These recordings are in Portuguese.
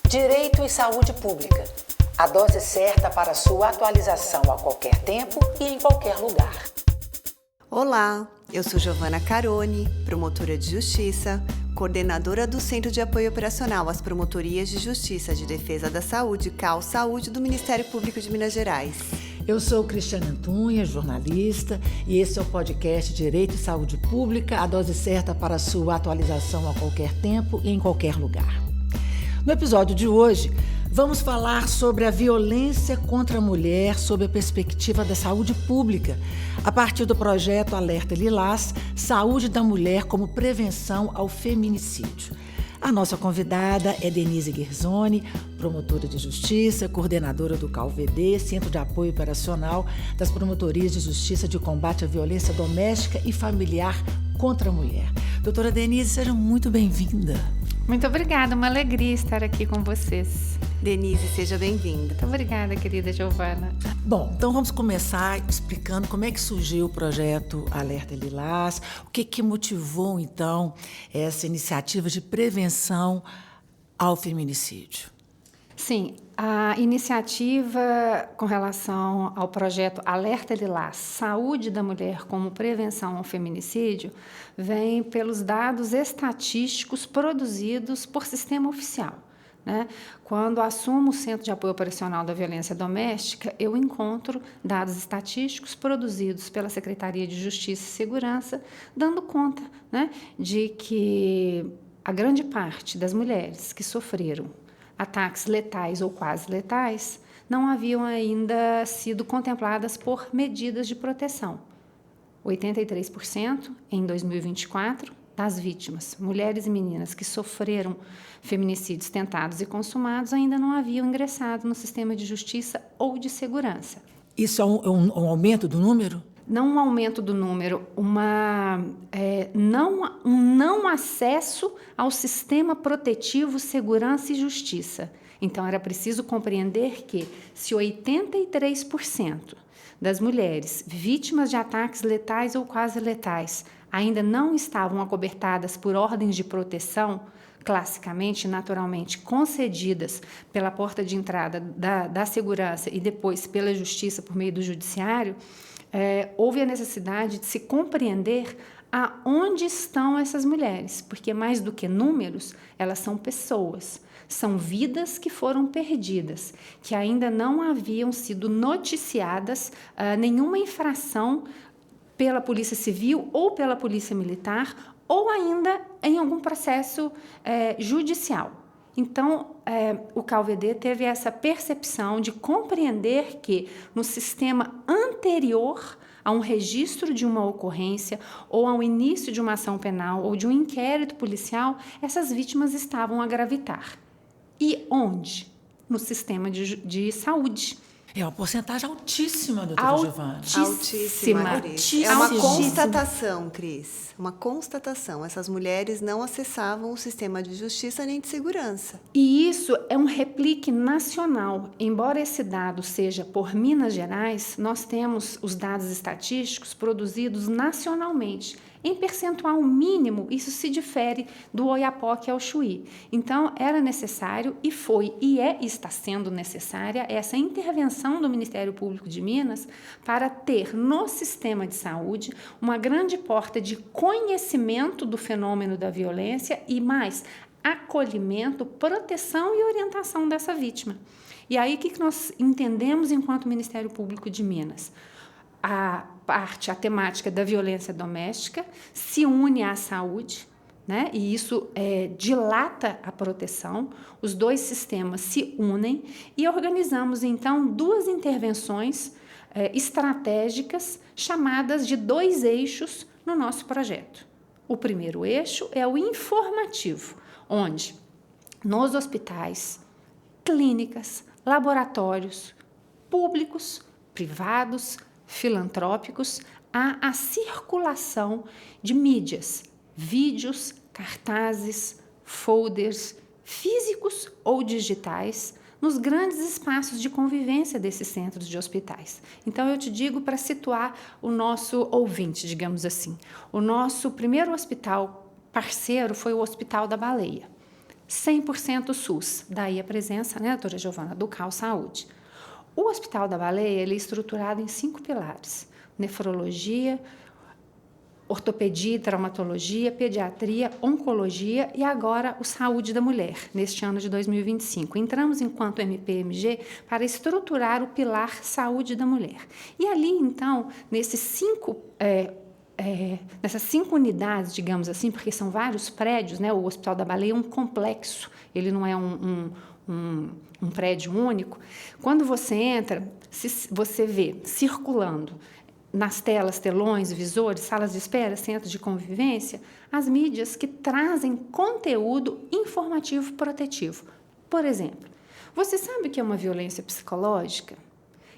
Direito e Saúde Pública. A dose certa para sua atualização a qualquer tempo e em qualquer lugar. Olá, eu sou Giovana Caroni, promotora de Justiça, coordenadora do Centro de Apoio Operacional às Promotorias de Justiça de Defesa da Saúde, CAU Saúde, do Ministério Público de Minas Gerais. Eu sou Cristiane Antunha, jornalista, e esse é o podcast Direito e Saúde Pública, a dose certa para a sua atualização a qualquer tempo e em qualquer lugar. No episódio de hoje, vamos falar sobre a violência contra a mulher sob a perspectiva da saúde pública, a partir do projeto Alerta Lilás, Saúde da Mulher como Prevenção ao Feminicídio. A nossa convidada é Denise Guerzoni, promotora de justiça, coordenadora do CAU-VD, Centro de Apoio Operacional das Promotorias de Justiça de Combate à Violência Doméstica e Familiar contra a Mulher. Doutora Denise, seja muito bem-vinda. Muito obrigada, uma alegria estar aqui com vocês. Denise, seja bem-vinda. Muito obrigada, querida Giovana. Bom, então vamos começar explicando como é que surgiu o projeto Alerta Lilás, o que motivou, então, essa iniciativa de prevenção ao feminicídio. Sim, a iniciativa com relação ao projeto Alerta Lilás, Saúde da Mulher como Prevenção ao Feminicídio, vem pelos dados estatísticos produzidos por sistema oficial. Quando assumo o Centro de Apoio Operacional da Violência Doméstica, eu encontro dados estatísticos produzidos pela Secretaria de Justiça e Segurança, dando conta de que a grande parte das mulheres que sofreram ataques letais ou quase letais não haviam ainda sido contempladas por medidas de proteção. 83% em 2024 das vítimas, mulheres e meninas que sofreram feminicídios tentados e consumados, ainda não haviam ingressado no sistema de justiça ou de segurança. Isso é um aumento do número? Não um aumento do número, um não acesso ao sistema protetivo, segurança e justiça. Então, era preciso compreender que, se 83% das mulheres vítimas de ataques letais ou quase letais ainda não estavam acobertadas por ordens de proteção, classicamente, naturalmente, concedidas pela porta de entrada da segurança e depois pela justiça por meio do judiciário, houve a necessidade de se compreender aonde estão essas mulheres, porque mais do que números, elas são pessoas, são vidas que foram perdidas, que ainda não haviam sido noticiadas nenhuma infração pela Polícia Civil ou pela Polícia Militar, ou ainda em algum processo judicial. Então, o CAU-VD teve essa percepção de compreender que, no sistema anterior a um registro de uma ocorrência, ou ao início de uma ação penal, ou de um inquérito policial, essas vítimas estavam a gravitar. E onde? No sistema de saúde. É uma porcentagem altíssima, doutora Giovana. Altíssima. É uma constatação, Cris. Uma constatação. Essas mulheres não acessavam o sistema de justiça nem de segurança. E isso é um replique nacional. Embora esse dado seja por Minas Gerais, nós temos os dados estatísticos produzidos nacionalmente. Em percentual mínimo, isso se difere do Oiapoque ao Chuí. Então, era necessário, e foi, e está sendo necessária, essa intervenção do Ministério Público de Minas para ter no sistema de saúde uma grande porta de conhecimento do fenômeno da violência e mais acolhimento, proteção e orientação dessa vítima. E aí, o que nós entendemos enquanto Ministério Público de Minas? A temática da violência doméstica se une à saúde, e isso dilata a proteção, os dois sistemas se unem e organizamos, então, duas intervenções estratégicas chamadas de 2 eixos no nosso projeto. O primeiro eixo é o informativo, onde nos hospitais, clínicas, laboratórios públicos, privados, filantrópicos, há a circulação de mídias, vídeos, cartazes, folders, físicos ou digitais, nos grandes espaços de convivência desses centros de hospitais. Então, eu te digo para situar o nosso ouvinte, digamos assim. O nosso primeiro hospital parceiro foi o Hospital da Baleia. 100% SUS. Daí a presença, né, doutora Giovana, do CAU Saúde. O Hospital da Baleia ele é estruturado em 5 pilares: nefrologia, ortopedia e traumatologia, pediatria, oncologia e agora o Saúde da Mulher, neste ano de 2025. Entramos enquanto MPMG para estruturar o pilar Saúde da Mulher. E ali, então, nessas 5 unidades, digamos assim, porque são vários prédios, né? O Hospital da Baleia é um complexo, ele não é um prédio único. Quando você entra, você vê circulando nas telas, telões, visores, salas de espera, centros de convivência, as mídias que trazem conteúdo informativo protetivo. Por exemplo, você sabe o que é uma violência psicológica?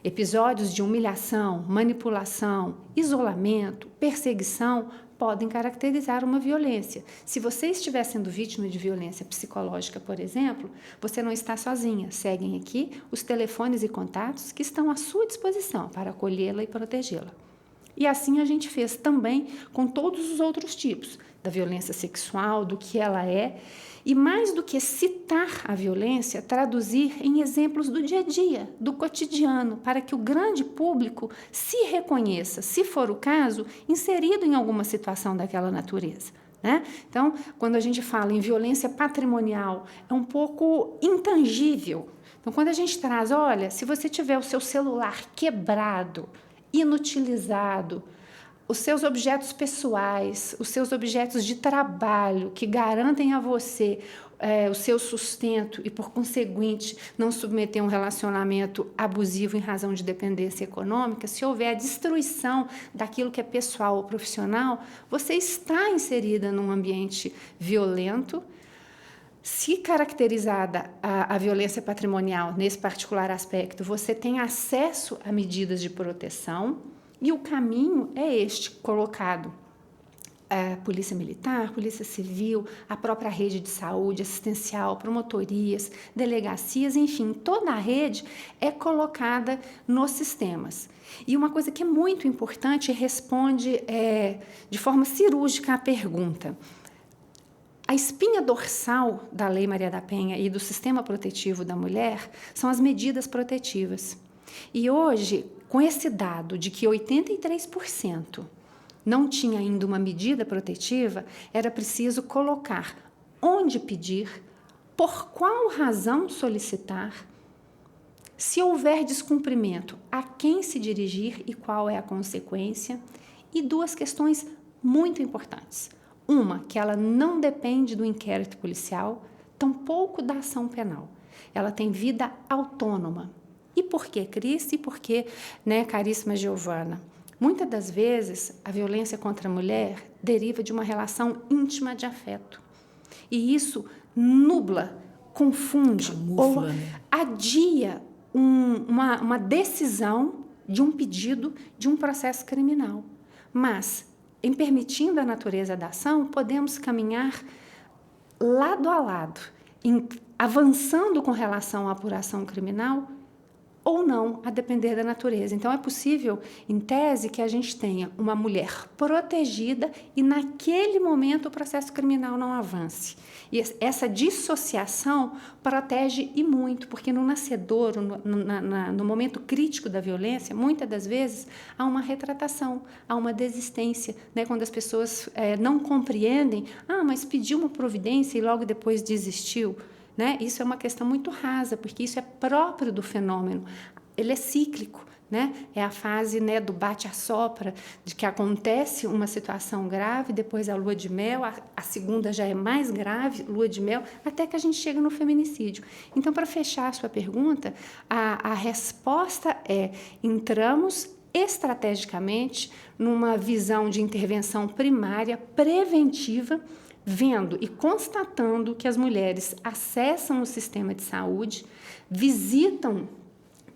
Episódios de humilhação, manipulação, isolamento, perseguição podem caracterizar uma violência. Se você estiver sendo vítima de violência psicológica, por exemplo, você não está sozinha. Seguem aqui os telefones e contatos que estão à sua disposição para acolhê-la e protegê-la. E assim a gente fez também com todos os outros tipos da violência sexual, do que ela é, e mais do que citar a violência, traduzir em exemplos do dia a dia, do cotidiano, para que o grande público se reconheça, se for o caso, inserido em alguma situação daquela natureza, né? Então, quando a gente fala em violência patrimonial, é um pouco intangível. Então, quando a gente traz, olha, se você tiver o seu celular quebrado, inutilizado, os seus objetos pessoais, os seus objetos de trabalho que garantem a você o seu sustento e, por conseguinte, não submeter um relacionamento abusivo em razão de dependência econômica, se houver a destruição daquilo que é pessoal ou profissional, você está inserida num ambiente violento. Se caracterizada a violência patrimonial nesse particular aspecto, você tem acesso a medidas de proteção e o caminho é este colocado. A Polícia Militar, Polícia Civil, a própria rede de saúde assistencial, promotorias, delegacias, enfim, toda a rede é colocada nos sistemas. E uma coisa que é muito importante, responde de forma cirúrgica à pergunta. A espinha dorsal da Lei Maria da Penha e do Sistema Protetivo da Mulher são as medidas protetivas. E hoje, com esse dado de que 83% não tinha ainda uma medida protetiva, era preciso colocar onde pedir, por qual razão solicitar, se houver descumprimento, a quem se dirigir e qual é a consequência, e 2 questões muito importantes. Uma, que ela não depende do inquérito policial, tampouco da ação penal. Ela tem vida autônoma. E por que, Cris? E por que, né, caríssima Giovana? Muitas das vezes, a violência contra a mulher deriva de uma relação íntima de afeto. E isso nubla, confunde, ou adia uma decisão de um pedido de um processo criminal. Mas, em permitindo a natureza da ação, podemos caminhar lado a lado, avançando com relação à apuração criminal ou não, a depender da natureza. Então, é possível, em tese, que a gente tenha uma mulher protegida e, naquele momento, o processo criminal não avance. E essa dissociação protege e muito, porque no nascedouro, no momento crítico da violência, muitas das vezes, há uma retratação, há uma desistência, né? Quando as pessoas não compreendem, mas pediu uma providência e logo depois desistiu. Né? Isso é uma questão muito rasa, porque isso é próprio do fenômeno. Ele é cíclico, né? É a fase, né, do bate-a-sopra, de que acontece uma situação grave, depois a lua de mel, a segunda já é mais grave, lua de mel, até que a gente chega no feminicídio. Então, para fechar a sua pergunta, a resposta é: entramos estrategicamente numa visão de intervenção primária, preventiva, vendo e constatando que as mulheres acessam o sistema de saúde, visitam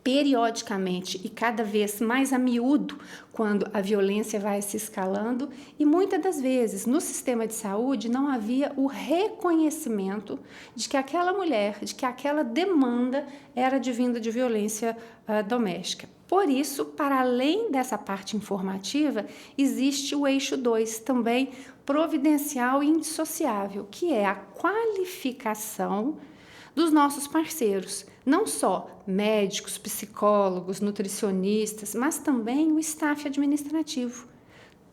periodicamente e cada vez mais a miúdo quando a violência vai se escalando, e muitas das vezes no sistema de saúde não havia o reconhecimento de que aquela mulher, de que aquela demanda era advinda de violência doméstica. Por isso, para além dessa parte informativa, existe o eixo 2, também providencial e indissociável, que é a qualificação dos nossos parceiros, não só médicos, psicólogos, nutricionistas, mas também o staff administrativo.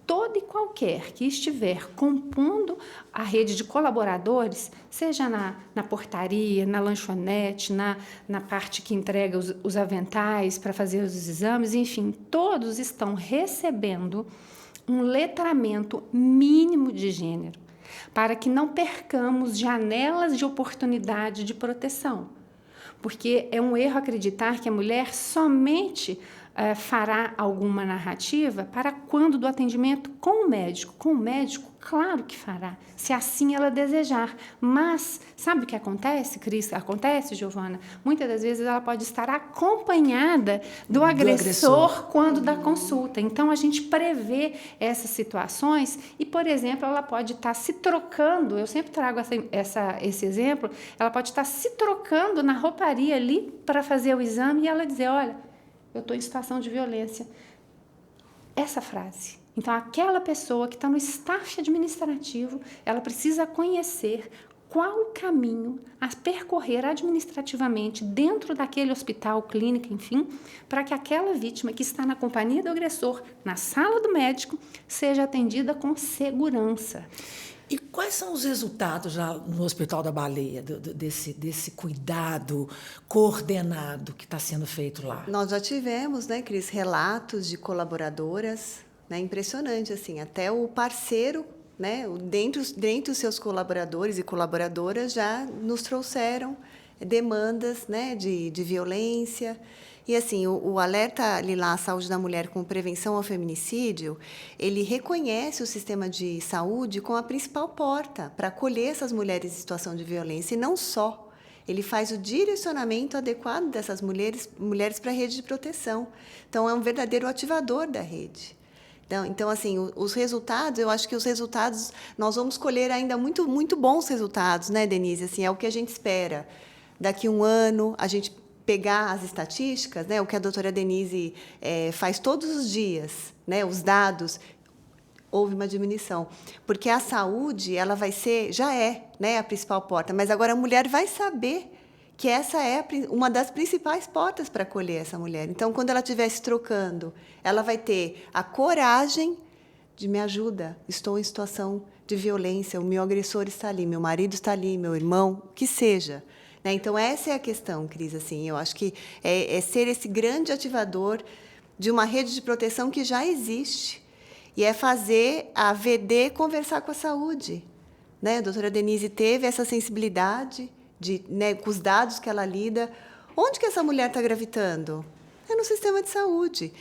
Todo e qualquer que estiver compondo a rede de colaboradores, seja na portaria, na lanchonete, na parte que entrega os aventais para fazer os exames, enfim, todos estão recebendo um letramento mínimo de gênero, para que não percamos janelas de oportunidade de proteção. Porque é um erro acreditar que a mulher somente fará alguma narrativa para quando do atendimento com o médico. Com o médico, claro que fará, se assim ela desejar. Mas, sabe o que acontece, Cris? Acontece, Giovana? Muitas das vezes ela pode estar acompanhada do agressor quando da consulta. Então, a gente prevê essas situações e, por exemplo, ela pode estar se trocando, eu sempre trago esse exemplo, ela pode estar se trocando na rouparia ali para fazer o exame e ela dizer, olha, eu estou em situação de violência. Essa frase. Então, aquela pessoa que está no staff administrativo, ela precisa conhecer qual o caminho a percorrer administrativamente dentro daquele hospital, clínica, enfim, para que aquela vítima que está na companhia do agressor, na sala do médico, seja atendida com segurança. E quais são os resultados já no Hospital da Baleia, desse cuidado coordenado que está sendo feito lá? Nós já tivemos, né, Cris, relatos de colaboradoras, né, impressionante, assim, até o parceiro, né, dentre os seus colaboradores e colaboradoras já nos trouxeram demandas, né, de violência. E assim, o Alerta Lilás Saúde da Mulher com Prevenção ao Feminicídio, ele reconhece o sistema de saúde como a principal porta para acolher essas mulheres em situação de violência, e não só. Ele faz o direcionamento adequado dessas mulheres para a rede de proteção. Então, é um verdadeiro ativador da rede. Então, assim, os resultados, eu acho que os resultados, nós vamos colher ainda muito, muito bons resultados, né, Denise? Assim, é o que a gente espera. Daqui a um ano, a gente pegar as estatísticas, né, o que a doutora Denise faz todos os dias, né, os dados, houve uma diminuição. Porque a saúde, ela vai ser, já é, né, a principal porta, mas agora a mulher vai saber que essa é uma das principais portas para acolher essa mulher. Então, quando ela estiver se trocando, ela vai ter a coragem de me ajuda, estou em situação de violência, o meu agressor está ali, meu marido está ali, meu irmão, o que seja. Né? Então, essa é a questão, Cris. Assim, eu acho que é ser esse grande ativador de uma rede de proteção que já existe. E é fazer a VD conversar com a saúde. Né? A doutora Denise teve essa sensibilidade né, com os dados que ela lida. Onde que essa mulher está gravitando? É no sistema de saúde.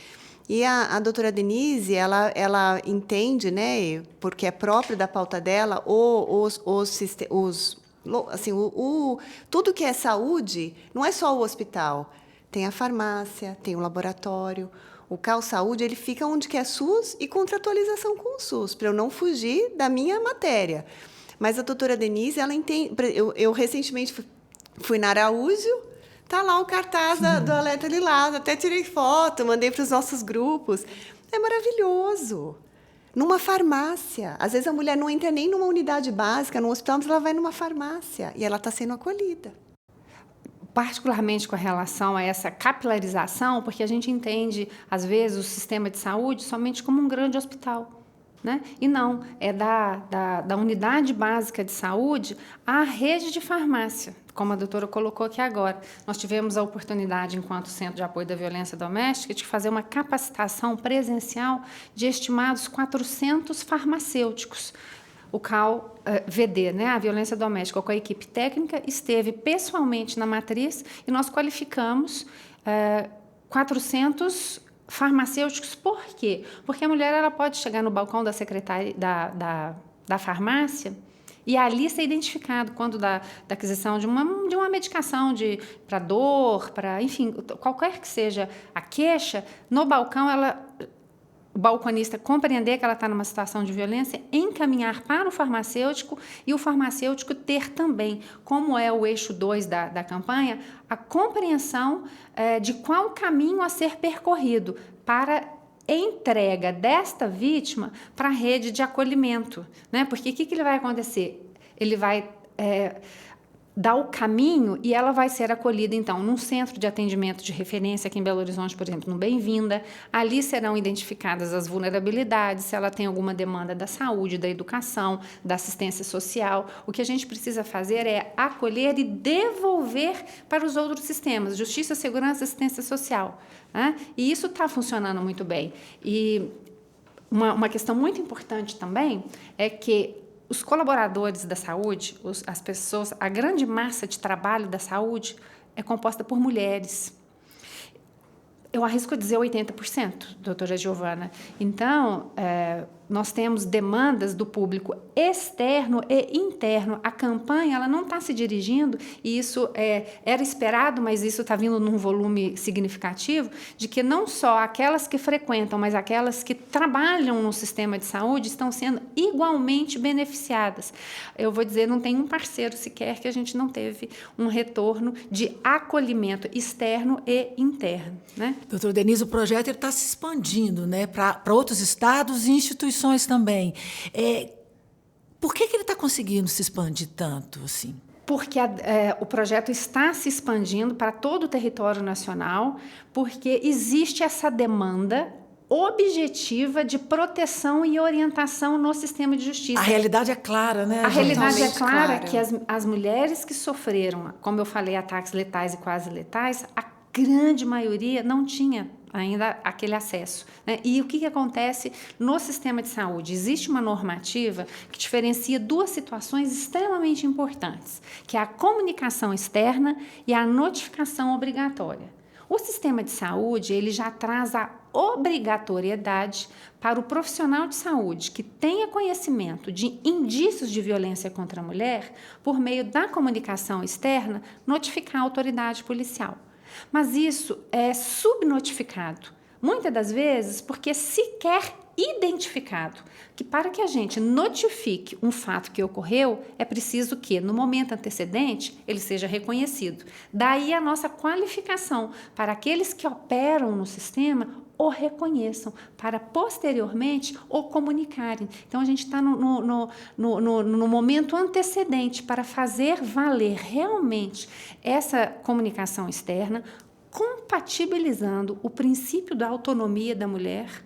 E a doutora Denise, ela entende, né, porque é próprio da pauta dela, assim, tudo que é saúde não é só o hospital. Tem a farmácia, tem o laboratório. O CAU Saúde, ele fica onde que é SUS e contratualização com o SUS, para eu não fugir da minha matéria. Mas a doutora Denise, ela entende. Eu recentemente fui na Araújo, está lá o cartaz do Alerta Lilás, até tirei foto, mandei para os nossos grupos. É maravilhoso. Numa farmácia. Às vezes a mulher não entra nem numa unidade básica, no hospital, mas ela vai numa farmácia e ela está sendo acolhida. Particularmente com relação a essa capilarização, porque a gente entende, às vezes, o sistema de saúde somente como um grande hospital. Né? E não, é da unidade básica de saúde à rede de farmácia, como a doutora colocou aqui agora. Nós tivemos a oportunidade, enquanto Centro de Apoio da Violência Doméstica, de fazer uma capacitação presencial de estimados 400 farmacêuticos. O CAU VD, né, a violência doméstica, com a equipe técnica, esteve pessoalmente na matriz e nós qualificamos 400 farmacêuticos. Por quê? Porque a mulher ela pode chegar no balcão da secretária da farmácia e ali ser identificado quando da aquisição de uma medicação para dor, para, enfim, qualquer que seja a queixa, no balcão o balconista compreender que ela está numa situação de violência, encaminhar para o farmacêutico e o farmacêutico ter também, como é o eixo 2 da campanha, a compreensão de qual caminho a ser percorrido para entrega desta vítima para a rede de acolhimento, né? Porque o que ele vai acontecer? Ele vai dar o caminho e ela vai ser acolhida, então, num centro de atendimento de referência aqui em Belo Horizonte, por exemplo, no Bem-vinda. Ali serão identificadas as vulnerabilidades, se ela tem alguma demanda da saúde, da educação, da assistência social. O que a gente precisa fazer é acolher e devolver para os outros sistemas, justiça, segurança, assistência social, né? E isso está funcionando muito bem. E uma questão muito importante também é que os colaboradores da saúde, as pessoas, a grande massa de trabalho da saúde é composta por mulheres. Eu arrisco dizer 80%, doutora Giovana. Então, nós temos demandas do público externo e interno. A campanha ela não está se dirigindo, e isso era esperado, mas isso está vindo num volume significativo, de que não só aquelas que frequentam, mas aquelas que trabalham no sistema de saúde estão sendo igualmente beneficiadas. Eu vou dizer, não tem um parceiro sequer que a gente não teve um retorno de acolhimento externo e interno, né? Doutora Denise, o projeto está se expandindo, né, para outros estados e instituições também. Por que ele está conseguindo se expandir tanto assim? Porque o projeto está se expandindo para todo o território nacional, porque existe essa demanda objetiva de proteção e orientação no sistema de justiça. A realidade é clara, né? A realidade é clara que as mulheres que sofreram, como eu falei, ataques letais e quase letais, a grande maioria não tinha ainda aquele acesso, né? E o que acontece no sistema de saúde? Existe uma normativa que diferencia duas situações extremamente importantes, que é a comunicação externa e a notificação obrigatória. O sistema de saúde, ele já traz a obrigatoriedade para o profissional de saúde que tenha conhecimento de indícios de violência contra a mulher, por meio da comunicação externa, notificar a autoridade policial. Mas isso é subnotificado, muitas das vezes porque sequer identificado, que para que a gente notifique um fato que ocorreu, é preciso que, no momento antecedente, ele seja reconhecido. Daí a nossa qualificação para aqueles que operam no sistema o reconheçam, para posteriormente o comunicarem. Então, a gente está no momento antecedente para fazer valer realmente essa comunicação externa, compatibilizando o princípio da autonomia da mulher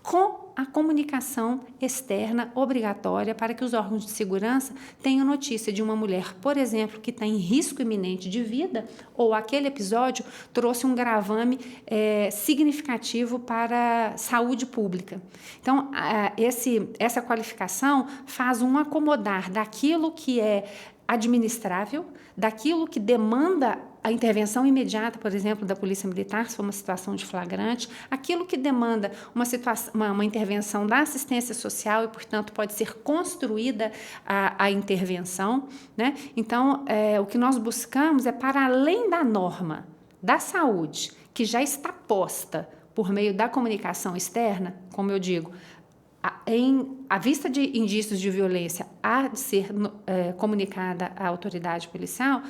com a comunicação externa obrigatória para que os órgãos de segurança tenham notícia de uma mulher, por exemplo, que está em risco iminente de vida, ou aquele episódio trouxe um gravame significativo para a saúde pública. Então, essa qualificação faz um acomodar daquilo que é administrável, daquilo que demanda a intervenção imediata, por exemplo, da Polícia Militar, se for uma situação de flagrante, aquilo que demanda uma intervenção da assistência social e, portanto, pode ser construída a intervenção, né? Então, o que nós buscamos é, para além da norma da saúde, que já está posta por meio da comunicação externa, como eu digo, à vista de indícios de violência, há de ser comunicada à autoridade policial,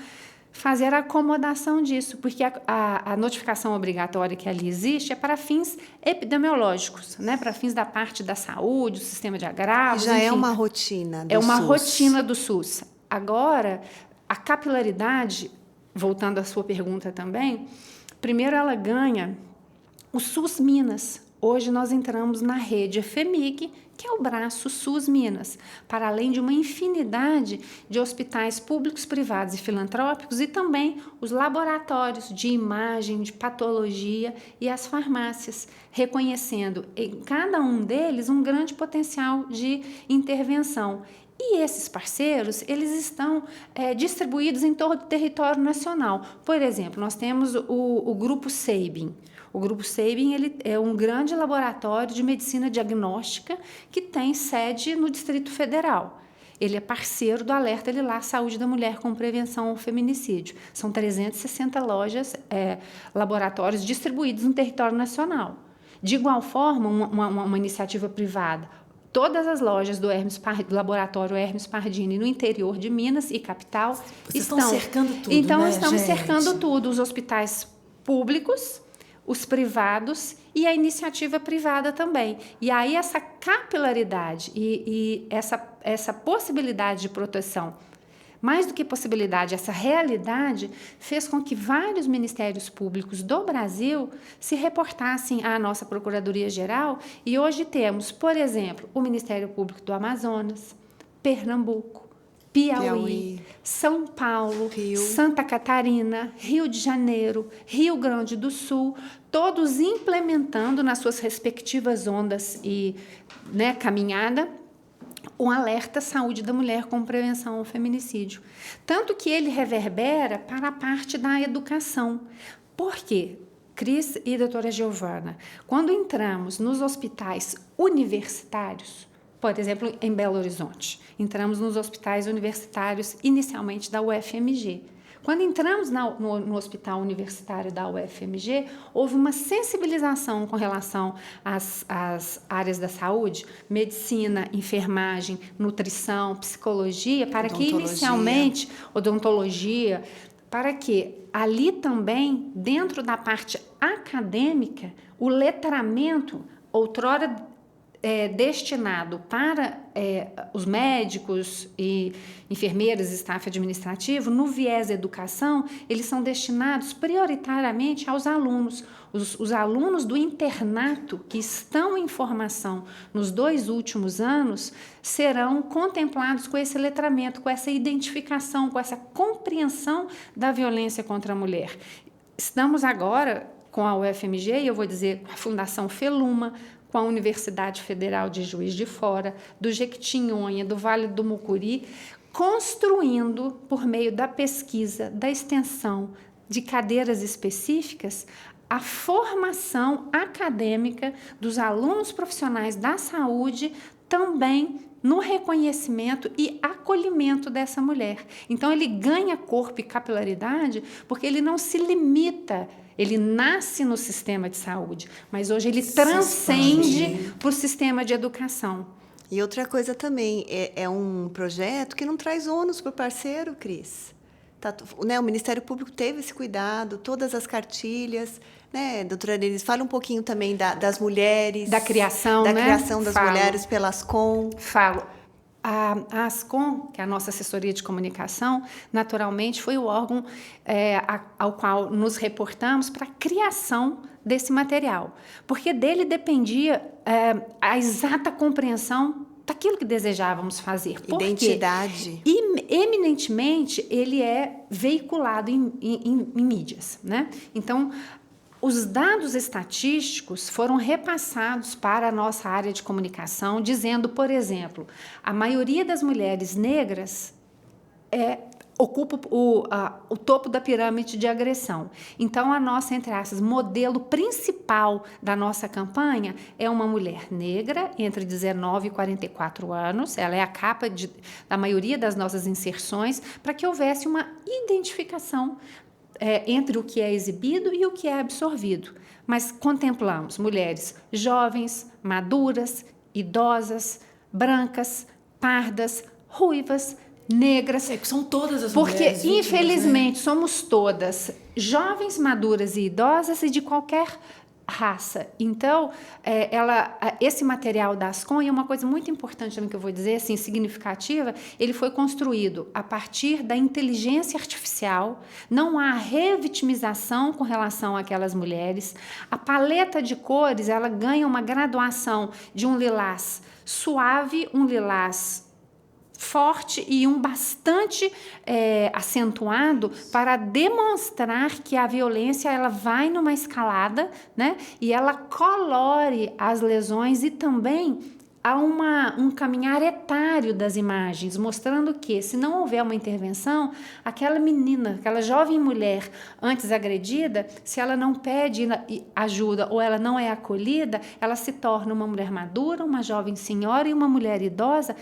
fazer a acomodação disso, porque a notificação obrigatória que ali existe é para fins epidemiológicos, né? Para fins da parte da saúde, do sistema de agravos. Já enfim. é uma rotina do SUS. É uma rotina do SUS. Agora, a capilaridade, voltando à sua pergunta também, primeiro ela ganha o SUS Minas. Hoje nós entramos na rede FEMIG, que é o braço SUS Minas, para além de uma infinidade de hospitais públicos, privados e filantrópicos, e também os laboratórios de imagem, de patologia e as farmácias, reconhecendo em cada um deles um grande potencial de intervenção. E esses parceiros, eles estão distribuídos em todo o território nacional. Por exemplo, nós temos o Grupo Sabin. O Grupo Sabin ele é um grande laboratório de medicina diagnóstica que tem sede no Distrito Federal. Ele é parceiro do Alerta Lilás Saúde da Mulher com Prevenção ao Feminicídio. São 360 lojas, laboratórios distribuídos no território nacional. De igual forma, uma iniciativa privada, todas as lojas do laboratório Hermes Pardini no interior de Minas e capital estão cercando tudo, Então, né, estamos gente? cercando tudo. Os hospitais públicos, os privados e a iniciativa privada também. E aí essa capilaridade e essa possibilidade de proteção, mais do que possibilidade, essa realidade fez com que vários ministérios públicos do Brasil se reportassem à nossa Procuradoria-Geral, e hoje temos, por exemplo, o Ministério Público do Amazonas, Pernambuco, Piauí, São Paulo, Rio. Santa Catarina, Rio de Janeiro, Rio Grande do Sul, todos implementando nas suas respectivas ondas e caminhada um alerta saúde da mulher com prevenção ao feminicídio. Tanto que ele reverbera para a parte da educação. Por quê? Cris e doutora Giovana, quando entramos nos hospitais universitários, por exemplo, em Belo Horizonte, entramos nos hospitais universitários inicialmente da UFMG. Quando entramos no hospital universitário da UFMG, houve uma sensibilização com relação às áreas da saúde, medicina, enfermagem, nutrição, psicologia, para que inicialmente, odontologia, para que ali também, dentro da parte acadêmica, o letramento, outrora destinado para os médicos e enfermeiras, staff administrativo, no viés educação, eles são destinados prioritariamente aos alunos. Os alunos do internato que estão em formação nos 2 últimos anos serão contemplados com esse letramento, com essa identificação, com essa compreensão da violência contra a mulher. Estamos agora com a UFMG, e eu vou dizer a Fundação Feluma, com a Universidade Federal de Juiz de Fora, do Jequitinhonha, do Vale do Mucuri, construindo, por meio da pesquisa, da extensão de cadeiras específicas, a formação acadêmica dos alunos profissionais da saúde também no reconhecimento e acolhimento dessa mulher. Então, ele ganha corpo e capilaridade porque ele não se limita. Ele nasce no sistema de saúde, mas hoje ele transcende para o sistema de educação. E outra coisa também, é um projeto que não traz ônus para o parceiro, Cris. O Ministério Público teve esse cuidado, todas as cartilhas, doutora Denise, fala um pouquinho também das mulheres. Da criação, criação das mulheres pela Ascom. Falo. A Ascom, que é a nossa assessoria de comunicação, naturalmente foi o órgão ao qual nos reportamos para a criação desse material, porque dele dependia a exata compreensão daquilo que desejávamos fazer. Identidade. E, eminentemente, ele é veiculado em mídias, Então, os dados estatísticos foram repassados para a nossa área de comunicação, dizendo, por exemplo, a maioria das mulheres negras ocupa o topo da pirâmide de agressão. Então, a nossa, entre aspas, modelo principal da nossa campanha é uma mulher negra, entre 19 e 44 anos. Ela é a capa da maioria das nossas inserções, para que houvesse uma identificação entre o que é exibido e o que é absorvido. Mas contemplamos mulheres jovens, maduras, idosas, brancas, pardas, ruivas, negras. São todas as porque, mulheres. Porque, infelizmente, somos todas jovens, maduras e idosas e de qualquer raça. Então, esse material da Ascom, e é uma coisa muito importante também que eu vou dizer, assim, significativa, ele foi construído a partir da inteligência artificial, não há revitimização com relação àquelas mulheres, a paleta de cores, ela ganha uma graduação de um lilás suave, um lilás forte e um bastante acentuado para demonstrar que a violência ela vai numa escalada, e ela colore as lesões e também há um caminhar etário das imagens, mostrando que, se não houver uma intervenção, aquela menina, aquela jovem mulher antes agredida, se ela não pede ajuda ou ela não é acolhida, ela se torna uma mulher madura, uma jovem senhora e uma mulher idosa,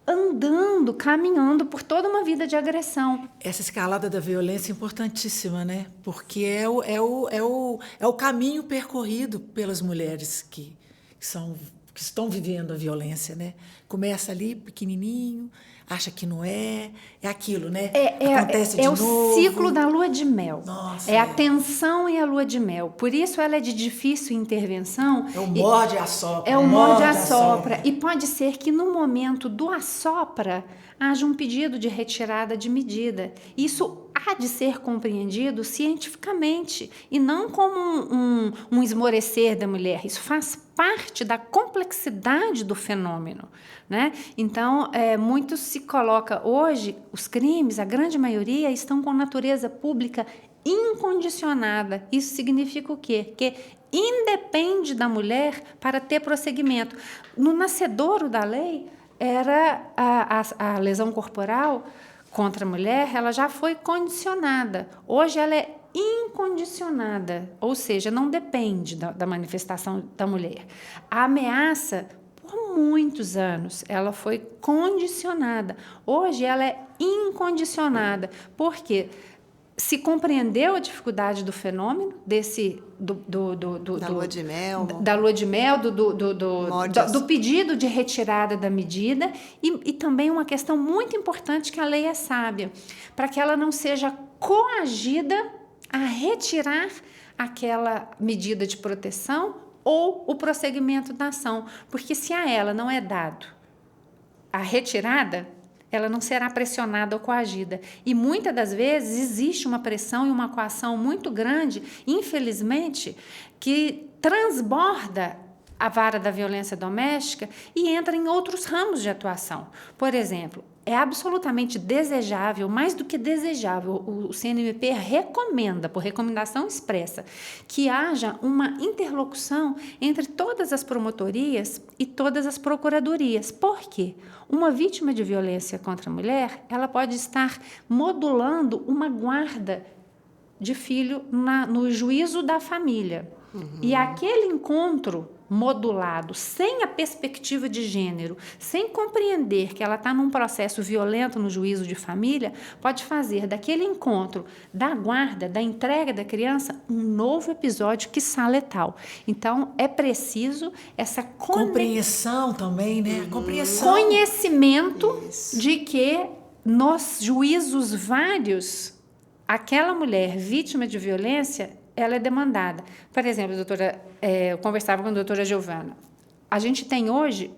andando, caminhando por toda uma vida de agressão. Essa escalada da violência é importantíssima, Porque é o caminho percorrido pelas mulheres que que estão vivendo a violência, né? Começa ali pequenininho, acha que não é aquilo, né? Acontece de novo. É o ciclo da lua de mel. Nossa, a tensão e a lua de mel. Por isso ela é de difícil intervenção. É o morde e assopra. É o morde e assopra. E pode ser que no momento do assopra haja um pedido de retirada de medida. Isso há de ser compreendido cientificamente e não como um esmorecer da mulher. Isso faz parte da complexidade do fenômeno, né? Então, muito se coloca hoje, os crimes, a grande maioria, estão com natureza pública incondicionada. Isso significa o quê? Que independe da mulher para ter prosseguimento. No nascedouro da lei, era a lesão corporal contra a mulher, ela já foi condicionada. Hoje ela é incondicionada, ou seja, não depende da manifestação da mulher. A ameaça, por muitos anos, ela foi condicionada. Hoje ela é incondicionada. Por quê? Se compreendeu a dificuldade do fenômeno, da lua de mel, do pedido de retirada da medida e também uma questão muito importante que a lei é sábia, para que ela não seja coagida a retirar aquela medida de proteção ou o prosseguimento da ação, porque se a ela não é dado a retirada, ela não será pressionada ou coagida. E muitas das vezes existe uma pressão e uma coação muito grande, infelizmente, que transborda a vara da violência doméstica e entra em outros ramos de atuação. Por exemplo, é absolutamente desejável, mais do que desejável, o CNMP recomenda, por recomendação expressa, que haja uma interlocução entre todas as promotorias e todas as procuradorias. Por quê? Uma vítima de violência contra a mulher, ela pode estar modulando uma guarda de filho no juízo da família. E aquele encontro modulado, sem a perspectiva de gênero, sem compreender que ela está num processo violento no juízo de família, pode fazer daquele encontro, da guarda, da entrega da criança, um novo episódio quiçá letal. Então, é preciso essa compreensão também, né? Compreensão. Conhecimento de que nos juízos vários, aquela mulher vítima de violência, ela é demandada. Por exemplo, doutora, eu conversava com a doutora Giovana. A gente tem hoje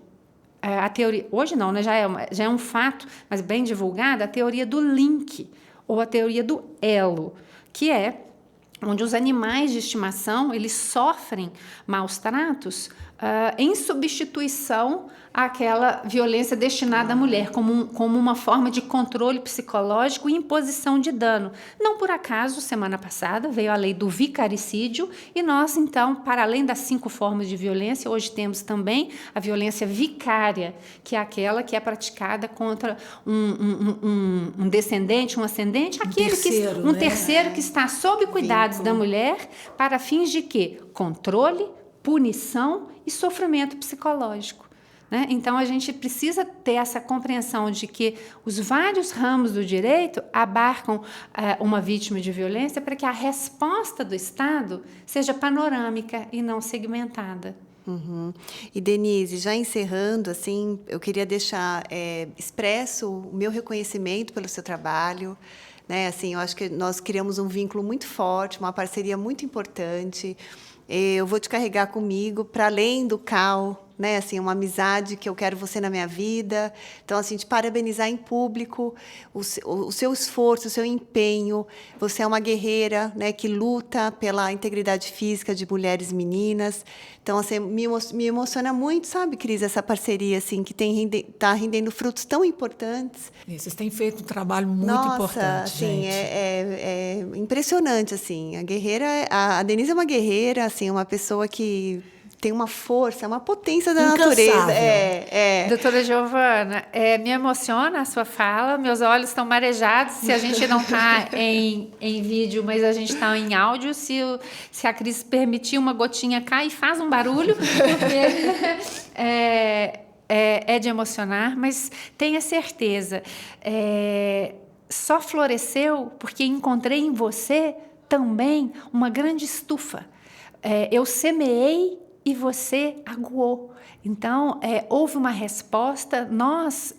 a teoria... Hoje não, né? Já é um fato, mas bem divulgada, a teoria do link, ou a teoria do elo, que é onde os animais de estimação eles sofrem maus tratos em substituição àquela violência destinada à mulher, como uma forma de controle psicológico e imposição de dano. Não por acaso, semana passada, veio a lei do vicaricídio e nós, então, para além das 5 formas de violência, hoje temos também a violência vicária, que é aquela que é praticada contra um descendente, um ascendente, um terceiro que está sob cuidados da mulher para fins de quê? Controle, punição e sofrimento psicológico. Né? Então, a gente precisa ter essa compreensão de que os vários ramos do direito abarcam uma vítima de violência para que a resposta do Estado seja panorâmica e não segmentada. E, Denise, já encerrando, assim, eu queria deixar expresso o meu reconhecimento pelo seu trabalho. Né? Assim, eu acho que nós criamos um vínculo muito forte, uma parceria muito importante. Eu vou te carregar comigo para além do CAL, né? Assim, uma amizade que eu quero você na minha vida. Então, assim, te parabenizar em público o seu esforço, o seu empenho. Você é uma guerreira, né, que luta pela integridade física de mulheres e meninas. Então, assim, me emociona muito, sabe, Cris, essa parceria assim, que está rendendo frutos tão importantes. Vocês têm feito um trabalho muito importante, assim, gente. É impressionante, assim. A Denise é uma guerreira, assim, uma pessoa que tem uma força, uma potência da natureza. Doutora Giovana, me emociona a sua fala, meus olhos estão marejados, se a gente não está em vídeo, mas a gente está em áudio, se a Cris permitir, uma gotinha cai e faz um barulho, porque é de emocionar, mas tenha certeza, só floresceu porque encontrei em você também uma grande estufa. Eu semeei e você aguou. Então, houve uma resposta, nós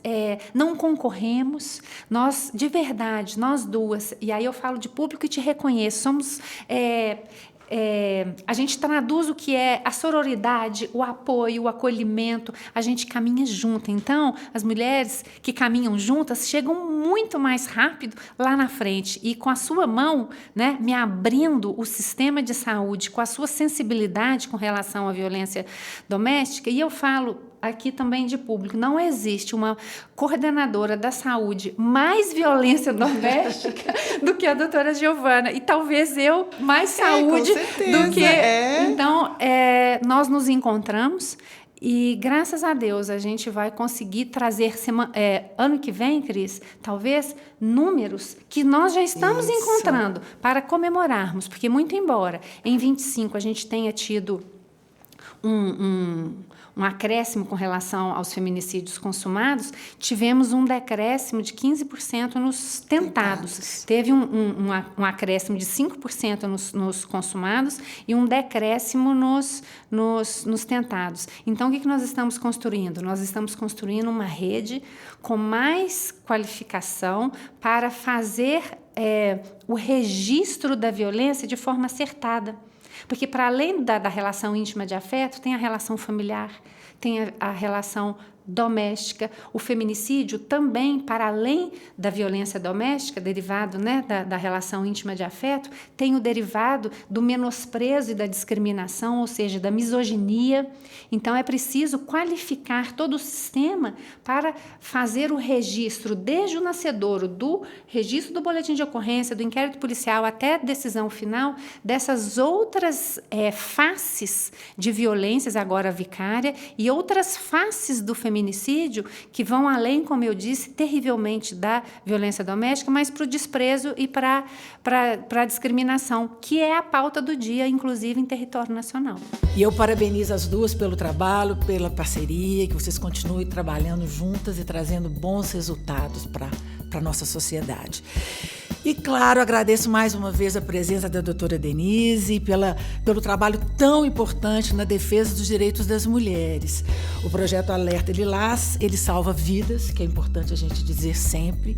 não concorremos, nós, de verdade, nós duas, e aí eu falo de público e te reconheço, somos... a gente traduz o que é a sororidade, o apoio, o acolhimento, a gente caminha junto. Então, as mulheres que caminham juntas chegam muito mais rápido lá na frente. E com a sua mão, né, me abrindo o sistema de saúde, com a sua sensibilidade com relação à violência doméstica, e eu falo aqui também de público, não existe uma coordenadora da saúde mais violência doméstica do que a doutora Giovana, e talvez eu mais saúde do que... Então, nós nos encontramos e, graças a Deus, a gente vai conseguir trazer, ano que vem, Cris, talvez números que nós já estamos encontrando para comemorarmos, porque muito embora em 25 a gente tenha tido um acréscimo com relação aos feminicídios consumados, tivemos um decréscimo de 15% nos tentados. Teve um acréscimo de 5% nos consumados e um decréscimo nos tentados. Então, o que nós estamos construindo? Nós estamos construindo uma rede com mais qualificação para fazer o registro da violência de forma acertada. Porque, para além da relação íntima de afeto, tem a relação familiar, tem a relação doméstica. O feminicídio também, para além da violência doméstica, derivado, né, da relação íntima de afeto, tem o derivado do menosprezo e da discriminação, ou seja, da misoginia. Então, é preciso qualificar todo o sistema para fazer o registro, desde o nascedouro, do registro do boletim de ocorrência, do inquérito policial até a decisão final, dessas outras faces de violências, agora vicária, e outras faces do feminicídio que vão além, como eu disse, terrivelmente da violência doméstica, mas para o desprezo e para a discriminação, que é a pauta do dia, inclusive em território nacional. E eu parabenizo as duas pelo trabalho, pela parceria, que vocês continuem trabalhando juntas e trazendo bons resultados para a nossa sociedade. E, claro, agradeço mais uma vez a presença da doutora Denise pelo trabalho tão importante na defesa dos direitos das mulheres. O projeto Alerta Lilás, ele salva vidas, que é importante a gente dizer sempre,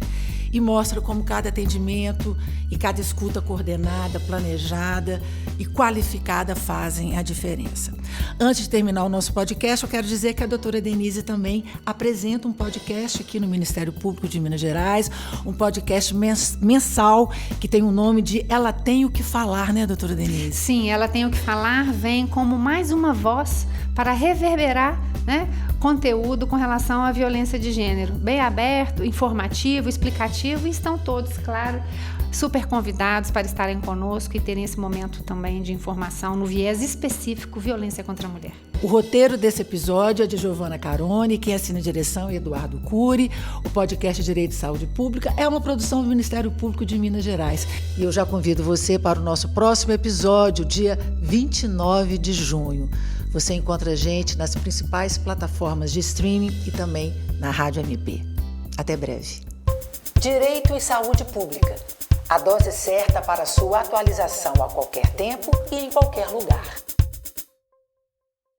e mostra como cada atendimento e cada escuta coordenada, planejada e qualificada fazem a diferença. Antes de terminar o nosso podcast, eu quero dizer que a doutora Denise também apresenta um podcast aqui no Ministério Público de Minas Gerais, um podcast mensal que tem o nome de Ela Tem o que Falar, né, doutora Denise? Sim, Ela Tem o que Falar vem como mais uma voz para reverberar, né, conteúdo com relação à violência de gênero. Bem aberto, informativo, explicativo, e estão todos, claro, super convidados para estarem conosco e terem esse momento também de informação no viés específico violência contra a mulher. O roteiro desse episódio é de Giovana Caroni, quem assina a direção é Eduardo Cury. O podcast Direito e Saúde Pública é uma produção do Ministério Público de Minas Gerais. E eu já convido você para o nosso próximo episódio, dia 29 de junho. Você encontra a gente nas principais plataformas de streaming e também na Rádio MP. Até breve. Direito e Saúde Pública. A dose certa para sua atualização a qualquer tempo e em qualquer lugar.